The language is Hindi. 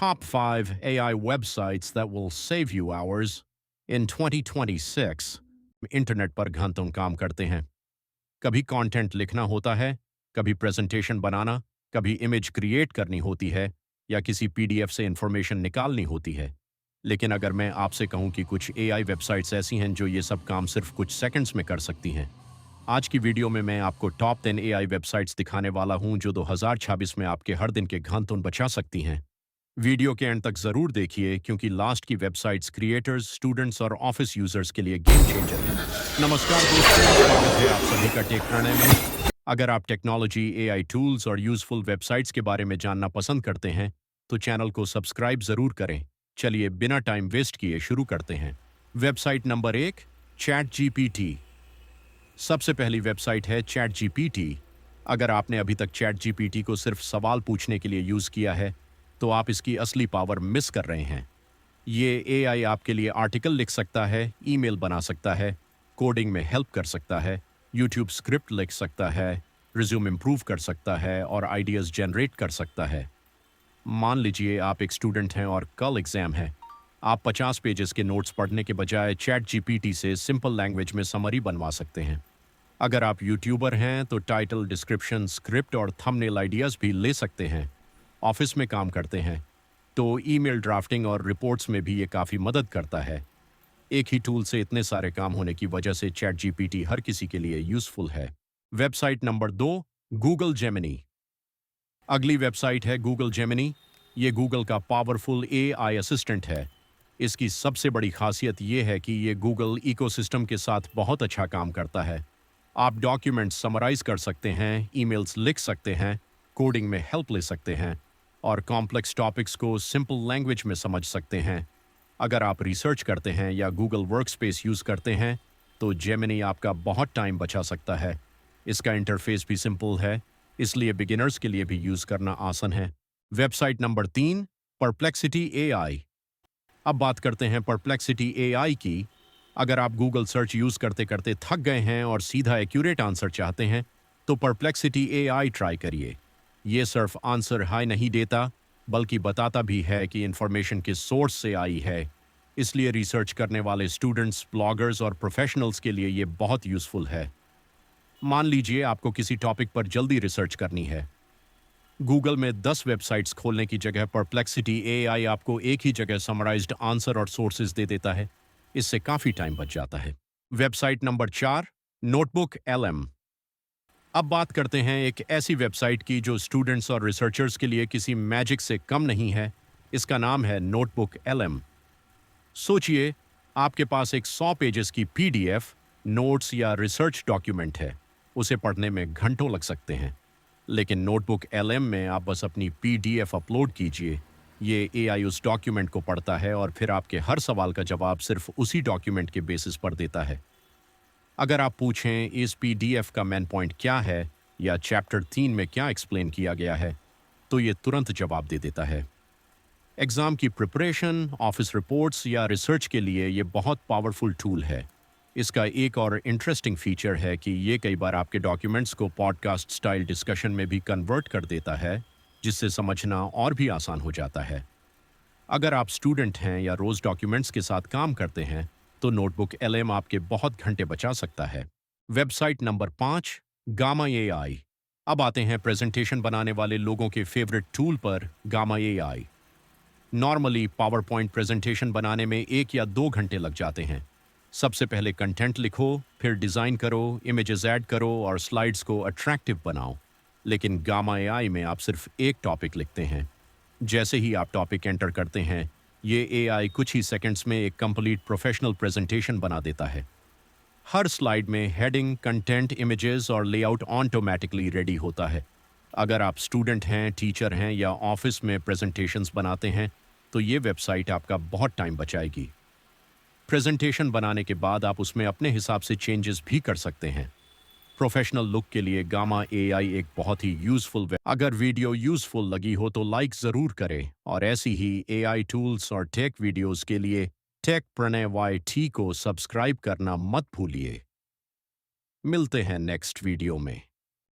Top 5 AI websites that will save you hours in 2026। Internet पर घंटों काम करते हैं। कभी कंटेंट लिखना होता है, कभी प्रेजेंटेशन बनाना, कभी इमेज क्रिएट करनी होती है या किसी पीडीएफ से इंफॉर्मेशन निकालनी होती है। लेकिन अगर मैं आपसे कहूं कि कुछ एआई वेबसाइट्स ऐसी हैं जो ये सब काम सिर्फ कुछ सेकंड्स में कर सकती हैं। आज की वीडियो में मैं आपको टॉप 10 एआई वेबसाइट्स दिखाने वाला हूं जो 2026 में आपके हर दिन के घंटों बचा सकती हैं। वीडियो के एंड तक जरूर देखिए क्योंकि लास्ट की वेबसाइट्स क्रिएटर्स, स्टूडेंट्स और ऑफिस यूजर्स के लिए गेम चेंजर है। नमस्कार दोस्तों, स्वागत है आप सभी का टेक प्रणय में। अगर आप टेक्नोलॉजी, एआई टूल्स और यूजफुल वेबसाइट्स के बारे में जानना पसंद करते हैं तो चैनल को सब्सक्राइब जरूर करें। चलिए बिना टाइम वेस्ट किए शुरू करते हैं। Website number 1, chat GPT. सबसे पहली वेबसाइट है चैट जीपीटी। अगर आपने अभी तक चैट जीपीटी को सिर्फ सवाल पूछने के लिए यूज किया है तो आप इसकी असली पावर मिस कर रहे हैं। ये एआई आपके लिए आर्टिकल लिख सकता है, ईमेल बना सकता है, कोडिंग में हेल्प कर सकता है, यूट्यूब स्क्रिप्ट लिख सकता है, रिज्यूम इम्प्रूव कर सकता है और आइडियाज़ जनरेट कर सकता है। मान लीजिए आप एक स्टूडेंट हैं और कल एग्ज़ाम है। आप 50 पेजेस के नोट्स पढ़ने के बजाय चैट जीपीटी से सिंपल लैंग्वेज में समरी बनवा सकते हैं। अगर आप यूट्यूबर हैं तो टाइटल, डिस्क्रिप्शन, स्क्रिप्ट और थंबनेल आइडियाज़ भी ले सकते हैं। ऑफिस में काम करते हैं तो ईमेल ड्राफ्टिंग और रिपोर्ट्स में भी ये काफ़ी मदद करता है। एक ही टूल से इतने सारे काम होने की वजह से चैट जीपीटी हर किसी के लिए यूज़फुल है। Website number 2, Google Gemini. अगली वेबसाइट है गूगल जेमिनी। ये गूगल का पावरफुल एआई असिस्टेंट है। इसकी सबसे बड़ी खासियत ये है कि ये गूगल इकोसिस्टम के साथ बहुत अच्छा काम करता है। आप डॉक्यूमेंट्स समराइज कर सकते हैं, ईमेल्स लिख सकते हैं, कोडिंग में हेल्प ले सकते हैं और कॉम्प्लेक्स टॉपिक्स को सिंपल लैंग्वेज में समझ सकते हैं। अगर आप रिसर्च करते हैं या गूगल वर्कस्पेस यूज़ करते हैं तो जेमिनी आपका बहुत टाइम बचा सकता है। इसका इंटरफेस भी सिंपल है, इसलिए बिगिनर्स के लिए भी यूज़ करना आसान है। Website number 3, perplexity AI. अब बात करते हैं परप्लेक्सिटी एआई की। अगर आप गूगल सर्च यूज़ करते करते थक गए हैं और सीधा एक्यूरेट आंसर चाहते हैं तो परप्लेक्सिटी एआई ट्राई करिए। ये सिर्फ आंसर हाई नहीं देता बल्कि बताता भी है कि इंफॉर्मेशन किस सोर्स से आई है। इसलिए रिसर्च करने वाले स्टूडेंट्स, ब्लॉगर्स और प्रोफेशनल्स के लिए ये बहुत यूज़फुल है। मान लीजिए आपको किसी टॉपिक पर जल्दी रिसर्च करनी है। गूगल में 10 वेबसाइट्स खोलने की जगह परप्लेक्सिटी एआई आपको एक ही जगह समराइज्ड आंसर और सोर्सेज दे देता है। इससे काफ़ी टाइम बच जाता है। Website number 4, notebook LM. अब बात करते हैं एक ऐसी वेबसाइट की जो स्टूडेंट्स और रिसर्चर्स के लिए किसी मैजिक से कम नहीं है। इसका नाम है नोटबुक एलएम। सोचिए आपके पास एक 100 पेजेस की पीडीएफ, नोट्स या रिसर्च डॉक्यूमेंट है। उसे पढ़ने में घंटों लग सकते हैं। लेकिन नोटबुक एलएम में आप बस अपनी पीडीएफ अपलोड कीजिए। ये एआई उस डॉक्यूमेंट को पढ़ता है और फिर आपके हर सवाल का जवाब सिर्फ उसी डॉक्यूमेंट के बेसिस पर देता है। अगर आप पूछें इस पीडीएफ का मेन पॉइंट क्या है या चैप्टर 3 में क्या एक्सप्लेन किया गया है तो ये तुरंत जवाब दे देता है। एग्ज़ाम की प्रिपरेशन, ऑफिस रिपोर्ट्स या रिसर्च के लिए ये बहुत पावरफुल टूल है। इसका एक और इंटरेस्टिंग फीचर है कि ये कई बार आपके डॉक्यूमेंट्स को पॉडकास्ट स्टाइल डिस्कशन में भी कन्वर्ट कर देता है, जिससे समझना और भी आसान हो जाता है। अगर आप स्टूडेंट हैं या रोज़ डॉक्यूमेंट्स के साथ काम करते हैं तो नोटबुक एलएम आपके बहुत घंटे बचा सकता है। Website number 5, gamma AI. अब आते हैं प्रेजेंटेशन बनाने वाले लोगों के फेवरेट टूल पर, gamma AI. Normally power point presentation बनाने में 1 या 2 घंटे लग जाते हैं। सबसे पहले कंटेंट लिखो, फिर डिज़ाइन करो, इमेजेस ऐड करो और स्लाइड्स को अट्रैक्टिव बनाओ। लेकिन गामा एआई में आप सिर्फ एक टॉपिक लिखते हैं। जैसे ही आप टॉपिक एंटर करते हैं ये एआई कुछ ही सेकंड्स में एक कंप्लीट प्रोफेशनल प्रेजेंटेशन बना देता है। हर स्लाइड में हेडिंग, कंटेंट, इमेजेस और लेआउट ऑटोमेटिकली रेडी होता है। अगर आप स्टूडेंट हैं, टीचर हैं या ऑफिस में प्रेजेंटेशंस बनाते हैं तो ये वेबसाइट आपका बहुत टाइम बचाएगी। प्रेजेंटेशन बनाने के बाद आप उसमें अपने हिसाब से चेंजेस भी कर सकते हैं। प्रोफेशनल लुक के लिए गामा एआई एक बहुत ही यूजफुल अगर वीडियो यूजफुल लगी हो तो लाइक ज़रूर करें और ऐसी ही एआई टूल्स और टेक वीडियोस के लिए टेक प्रणय YT को सब्सक्राइब करना मत भूलिए। मिलते हैं नेक्स्ट वीडियो में।